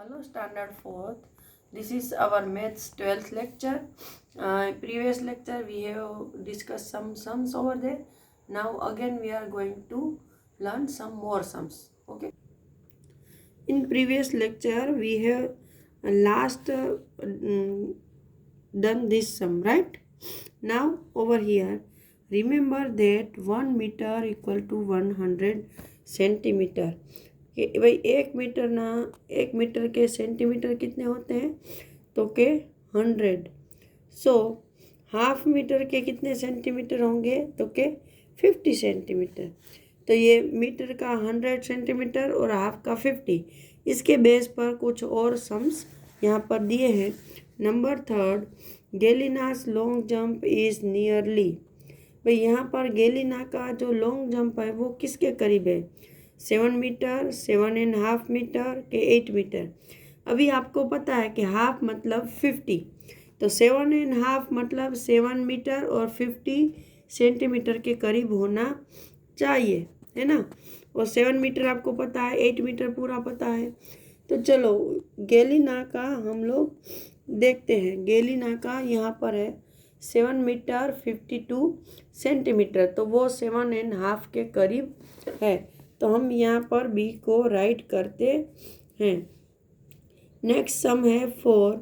Hello, Standard 4th. This is our Maths 12th lecture. Previous lecture we have discussed some sums over there. Now again we are going to learn some more sums. Okay. In previous lecture we have last done this sum, right? Now over here, remember that 1 meter equal to 100 centimetre कि भाई 1 metre के centimetre कितने होते हैं तो के 100. So half metre के कितने सेंटीमीटर होंगे तो के 50 सेंटीमीटर. तो ये मीटर का 100 सेंटीमीटर और हाफ का 50. इसके बेस पर कुछ और सम्स यहाँ पर दिए हैं. Number 3, Gelinas long jump is nearly. भाई यहाँ पर गेलिना का जो लॉन्ग जंप है वो किसके करीब है? 7 मीटर, 7.5 मीटर के 8 मीटर. अभी आपको पता है कि हाफ मतलब 50, तो 7.5 मतलब 7 मीटर और 50 सेंटीमीटर के करीब होना चाहिए, है ना. और 7 मीटर आपको पता है, 8 मीटर पूरा पता है. तो चलो गेलिना का हम लोग देखते हैं. गेलिना का यहाँ पर है 7 मीटर 52 सेंटीमीटर, तो वो 7.5 के करीब है. तो हम यहाँ पर बी को राइट करते हैं. नेक्स्ट सम है 4.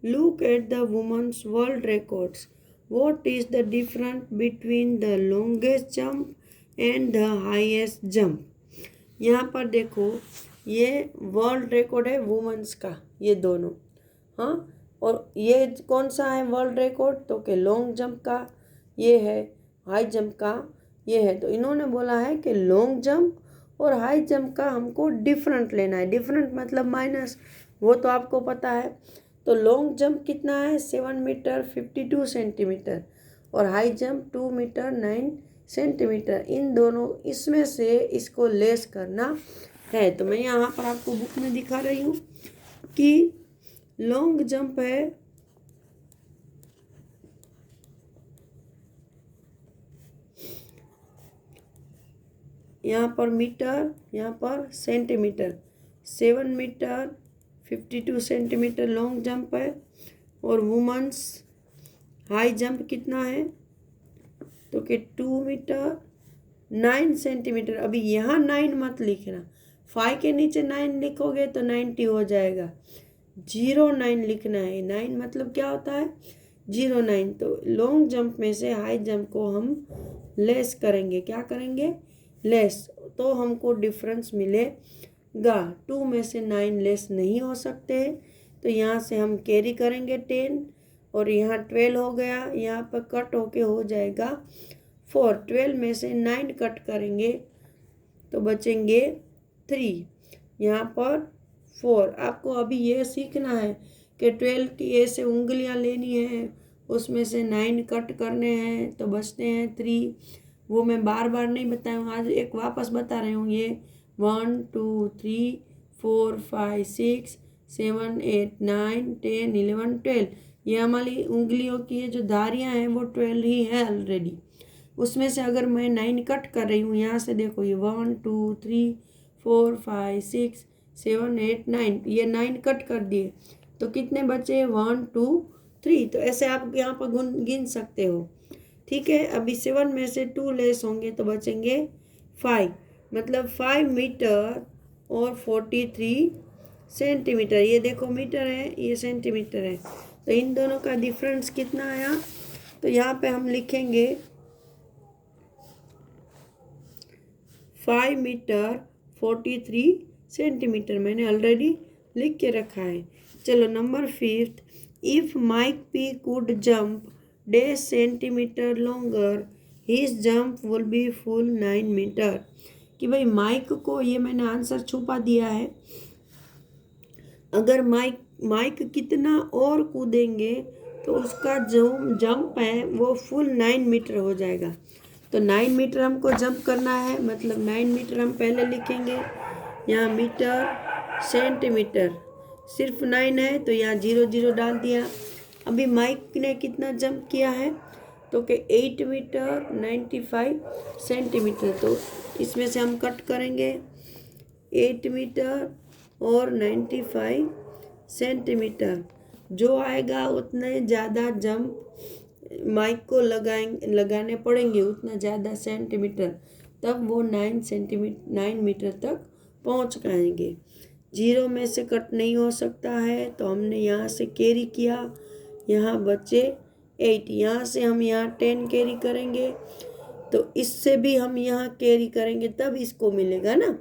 Look at the women's world records. What is the difference between the longest jump and the highest jump. यहाँ पर देखो ये वर्ल्ड रिकॉर्ड है वुमेन्स का, ये दोनों. हाँ, और ये कौन सा है वर्ल्ड रिकॉर्ड तो कि लॉन्ग जंप का ये है, हाई जंप का ये है. तो इन्होंने बोला है कि लॉन्ग जंप और हाई जंप का हमको डिफरेंट लेना है. डिफरेंट मतलब माइनस, वो तो आपको पता है. तो लॉन्ग जंप कितना है 7 मीटर 52 सेंटीमीटर और हाई जंप 2 मीटर 9 सेंटीमीटर. इन दोनों इसमें से इसको लेस करना है. तो मैं यहाँ पर आपको बुक में दिखा रही हूँ कि लॉन्ग जंप है यहाँ पर मीटर, यहाँ पर centimetre. 7 metre 52 centimetre long jump है और वुमेन्स हाई जंप कितना है तो कि 2 मीटर 9 सेंटीमीटर. अभी यहाँ 9 मत लिखना, 5 के नीचे 9 लिखोगे तो 90 हो जाएगा. 09 लिखना है. 9 मतलब क्या होता है 09. तो लॉन्ग जंप में से हाई जंप को हम लेस करेंगे. क्या करेंगे? लेस. तो हमको डिफरेंस मिलेगा. 2 में से 9 लेस नहीं हो सकते. तो यहाँ से हम कैरी करेंगे 10 और यहाँ 12 हो गया. यहाँ पर कट होके हो जाएगा 4. 12 में से 9 कट करेंगे तो बचेंगे 3. यहाँ पर 4. आपको अभी ये सीखना है कि 12 की ऐसे उंगलियाँ लेनी है, उसमें से 9 कट करने हैं तो बचते हैं 3. वो मैं बार बार नहीं बताऊँ, आज एक वापस बता रही हूँ. ये 1 2 3 4 5 6 7 8 9 10 11 12. ये हमारी उंगलियों की ये जो धारियाँ हैं वो 12 ही है ऑलरेडी. उसमें से अगर मैं 9 कट कर रही हूँ, यहाँ से देखो ये 1 2 3 4 5 6 7 8 9, ये 9 कट कर दिए तो कितने बचे 1 2 3. तो ऐसे आप यहाँ पर गिन सकते हो. ठीक है. अभी 7 में से 2 लेस होंगे तो बचेंगे 5, मतलब 5 मीटर और 43 सेंटीमीटर. ये देखो मीटर है, ये सेंटीमीटर है. तो इन दोनों का डिफरेंस कितना आया तो यहाँ पे हम लिखेंगे 5 मीटर 43 सेंटीमीटर. मैंने ऑलरेडी लिख के रखा है. चलो number 5. If Mike P could jump डेढ़ centimetre longer his jump will be full 9 metre. कि भाई माइक को, ये मैंने आंसर छुपा दिया है. अगर माइक कितना और कूदेंगे तो उसका जो जंप है वो फुल 9 मीटर हो जाएगा. तो 9 मीटर हमको जंप करना है, मतलब 9 मीटर हम पहले लिखेंगे. यहाँ मीटर सेंटीमीटर सिर्फ 9 है तो यहाँ 0 0 डाल दिया. अभी माइक ने कितना जंप किया है तो कि 8 मीटर 95 सेंटीमीटर. तो इसमें से हम कट करेंगे 8 मीटर और 95 सेंटीमीटर। जो आएगा उतने ज़्यादा जंप माइक को लगाने पड़ेंगे, उतना ज़्यादा सेंटीमीटर, तब वो 9 मीटर तक पहुंच पाएंगे। 0 में से कट नहीं हो सकता है, तो हमने यहाँ से कैरी किया, यहाँ बचे 8। यहाँ से हम यहाँ 10 कैरी करेंगे, तो इससे भी हम यहाँ कैरी करेंगे, तब इसको मिलेगा ना।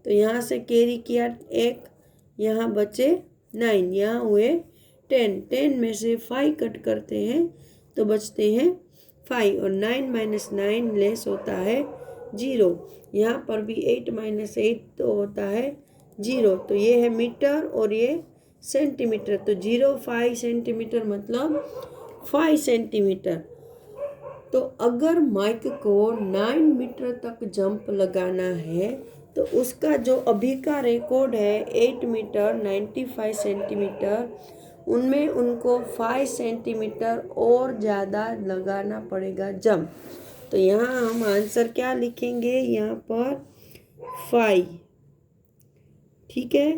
तो यहाँ से कैरी किया 1, यहाँ बचे 9, यहाँ हुए 10। 10 में से 5 कट करते हैं तो बचते हैं 5, और 9 माइनस 9 लेस होता है 0। यहाँ पर भी 8 माइनस 8 तो होता है 0। तो ये है मीटर और ये सेंटीमीटर। तो 0.5 सेंटीमीटर मतलब 5 सेंटीमीटर। तो अगर माइक को 9 मीटर तक जंप लगाना है तो उसका जो अभी का रिकॉर्ड है 8 मीटर 95 सेंटीमीटर, उनमें उनको 5 सेंटीमीटर और ज़्यादा लगाना पड़ेगा जंप। तो यहाँ हम आंसर क्या लिखेंगे, यहाँ पर 5। ठीक है।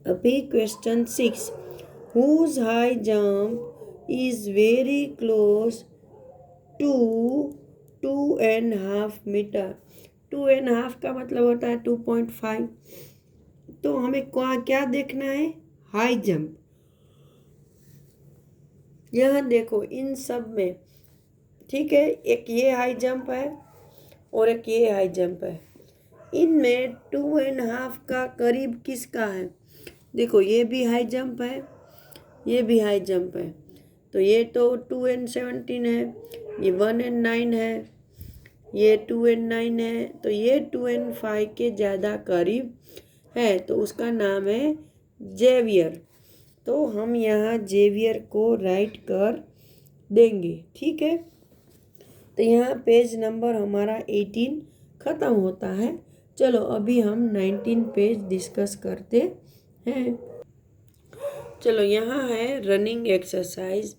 अभी question 6, whose high jump is very close to 2.5 metre. 2.5 का मतलब होता है 2.5। तो हमें क्या देखना है, हाई जंप। यहाँ देखो इन सब में, ठीक है, एक ये हाई जंप है और एक ये हाई जंप है। इनमें 2.5 का करीब किसका है, देखो ये भी हाई जंप है, ये भी हाई जंप है। तो ये तो 2 and 17 है, ये 1 and 9 है, ये 2 and 9 है, तो ये 2 and 5 के ज़्यादा करीब है, तो उसका नाम है जेवियर। तो हम यहाँ जेवियर को राइट कर देंगे। ठीक है। तो यहाँ पेज नंबर हमारा 18 ख़त्म होता है। चलो अभी हम 19 पेज डिस्कस करते हैं। चलो यहाँ है running exercise.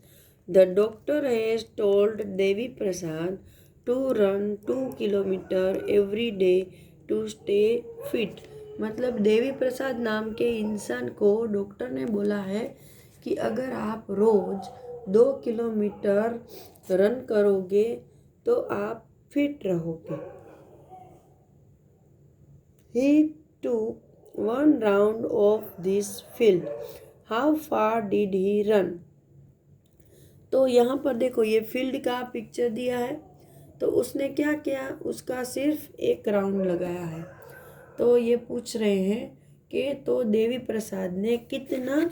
The doctor has told Devi Prasad to run 2 kilometre every day to stay fit. मतलब देवी प्रसाद नाम के इंसान को डॉक्टर ने बोला है कि अगर आप रोज़ 2 किलोमीटर रन करोगे तो आप फिट रहोगे। He took 1 round of this field. How far did he run? तो यहाँ पर देखो ये फील्ड का पिक्चर दिया है, तो उसने क्या किया, उसका सिर्फ 1 राउंड लगाया है। तो ये पूछ रहे हैं कि तो देवी प्रसाद ने कितना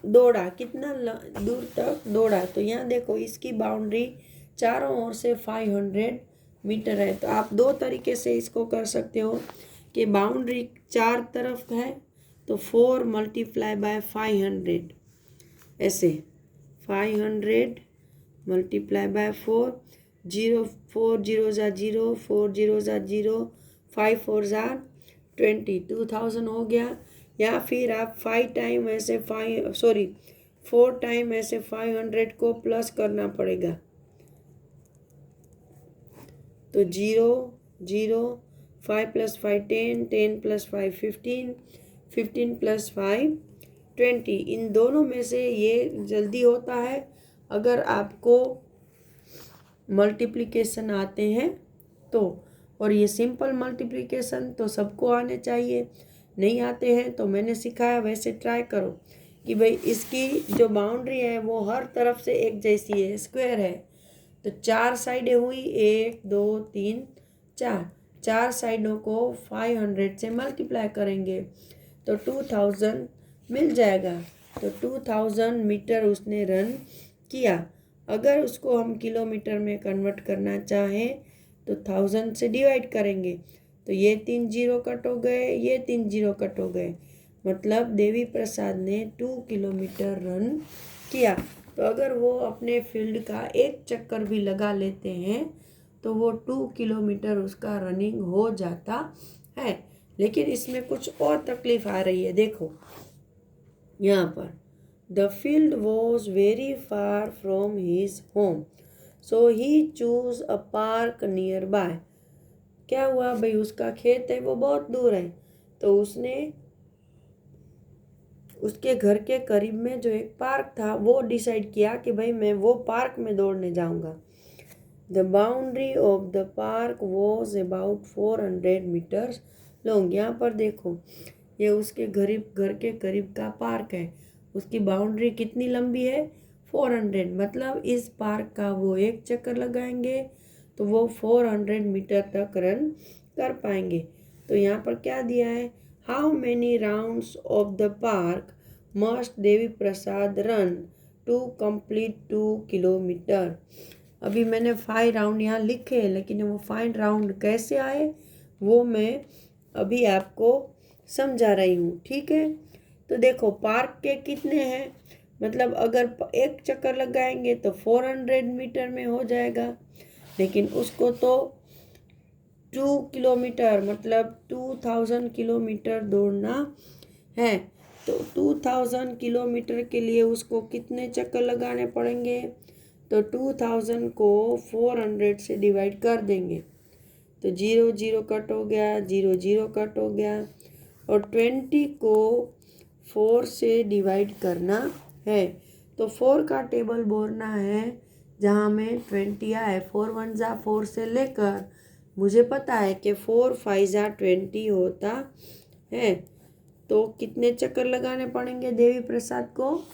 दौड़ा, कितना दूर तक दौड़ा। तो यहाँ देखो इसकी बाउंड्री चारों ओर से 500 मीटर है। तो आप 2 तरीके से इसको कर सकते हो कि बाउंड्री 4 तरफ है तो 4 मल्टीप्लाई बाय 500, ऐसे 500 मल्टीप्लाई बाय 4, 0 4 0 ज़ा 0, 4 0 ज़ा 0, 5 4 ज़ा 20, 2000 हो गया। या फिर आप 4 टाइम ऐसे 500 को प्लस करना पड़ेगा। तो 0 0, 5 + 5 10, 10 + 5 15, 15 + 5 20। इन दोनों में से ये जल्दी होता है अगर आपको मल्टीप्लिकेशन आते हैं तो, और ये सिंपल मल्टीप्लिकेशन तो सबको आने चाहिए। नहीं आते हैं तो मैंने सिखाया वैसे ट्राई करो कि भाई इसकी जो बाउंड्री है वो हर तरफ से एक जैसी है, स्क्वायर है। तो 4 साइडें हुई, 1 2 3 4, 4 साइडों को 500 से मल्टीप्लाई करेंगे तो 2000 मिल जाएगा। तो 2000 मीटर उसने रन किया। अगर उसको हम किलोमीटर में कन्वर्ट करना चाहें तो 1000 से डिवाइड करेंगे, तो ये 3 0 कट हो गए, ये 3 0 कट हो गए, मतलब देवी प्रसाद ने 2 किलोमीटर रन किया। तो अगर वो अपने फील्ड का एक चक्कर भी लगा लेते हैं तो वो 2 किलोमीटर उसका रनिंग हो जाता है। लेकिन इसमें कुछ और तकलीफ आ रही है। देखो यहाँ पर the field was very far from his home so he choose a park near by. क्या हुआ भाई, उसका खेत है वो बहुत दूर है, तो उसने उसके घर के करीब में जो एक पार्क था वो डिसाइड किया कि भाई मैं वो पार्क में दौड़ने जाऊंगा। The boundary of the park was about 400 metres long. यहाँ पर देखो, ये उसके घर के करीब का पार्क है, उसकी बाउंड्री कितनी लंबी है? 400। मतलब इस पार्क का वो एक चक्कर लगाएंगे तो वो 400 मीटर तक रन कर पाएंगे। तो यहाँ पर क्या दिया है? How many rounds of the park must Devi Prasad run to complete 2 kilometre. अभी मैंने 5 राउंड यहाँ लिखे, लेकिन वो 5 राउंड कैसे आए वो मैं अभी आपको समझा रही हूँ। ठीक है, तो देखो पार्क के कितने हैं, मतलब अगर एक चक्कर लगाएंगे तो 400 मीटर में हो जाएगा, लेकिन उसको तो 2 किलोमीटर मतलब 2000 किलोमीटर दौड़ना है। तो 2000 किलोमीटर के लिए उसको कितने चक्कर लगाने पड़ेंगे? तो 2000 को 400 से डिवाइड कर देंगे तो 0 0 कट हो गया, 0 0 कट हो गया, और 20 को 4 से डिवाइड करना है। तो 4 का टेबल बोलना है जहाँ में 20 आए। 4 1 जा 4 से लेकर, मुझे पता है कि 4 5 जा 20 होता है। तो कितने चक्कर लगाने पड़ेंगे देवी प्रसाद को?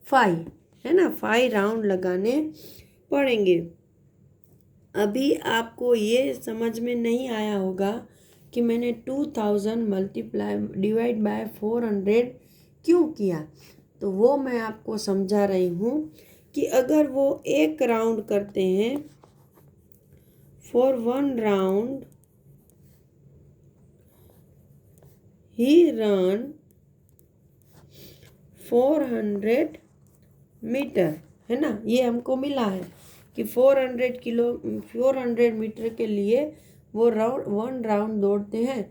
5, है ना, 5 राउंड लगाने पड़ेंगे। अभी आपको ये समझ में नहीं आया होगा कि मैंने 2000 मल्टीप्लाई डिवाइड बाय 400 क्यों किया। तो वो मैं आपको समझा रही हूँ कि अगर वो एक राउंड करते हैं, for 1 round he run 400 metre, है ना, ये हमको मिला है कि 400 मीटर के लिए वो 1 राउंड दौड़ते हैं।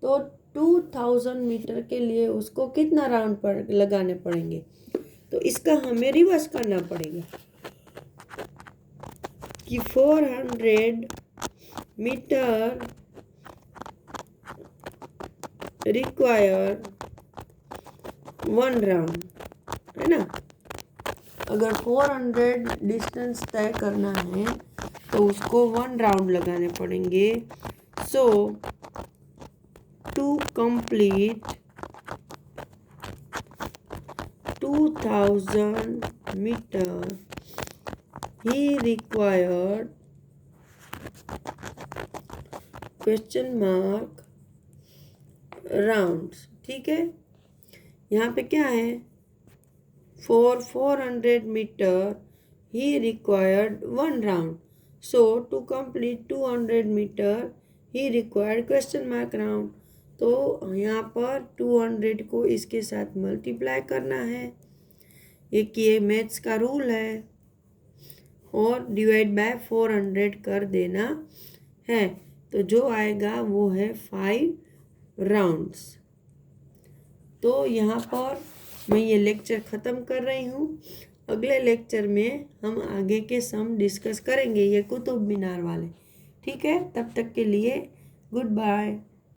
तो 2000 मीटर के लिए उसको कितना राउंड लगाने पड़ेंगे? तो इसका हमें रिवर्स करना पड़ेगा कि 400 मीटर रिक्वायर 1 राउंड, है ना। अगर 400 डिस्टेंस तय करना है तो उसको 1 राउंड लगाने पड़ेंगे। सो टू कंप्लीट 2000 मीटर ही रिक्वायर्ड क्वेश्चन मार्क राउंड्स। ठीक है, यहाँ पे क्या है? फॉर 400 मीटर ही required 1 round, so to complete 200 metre ही रिक्वायर्ड क्वेश्चन मार्क राउंड। तो यहाँ पर 200 को इसके साथ मल्टीप्लाई करना है, एक ये मैथ्स का रूल है, और डिवाइड बाय 400 कर देना है। तो जो आएगा वो है 5 राउंड्स। तो यहाँ पर मैं ये लेक्चर ख़त्म कर रही हूँ। अगले लेक्चर में हम आगे के सम डिस्कस करेंगे, ये कुतुब मीनार वाले। ठीक है, तब तक के लिए गुड बाय।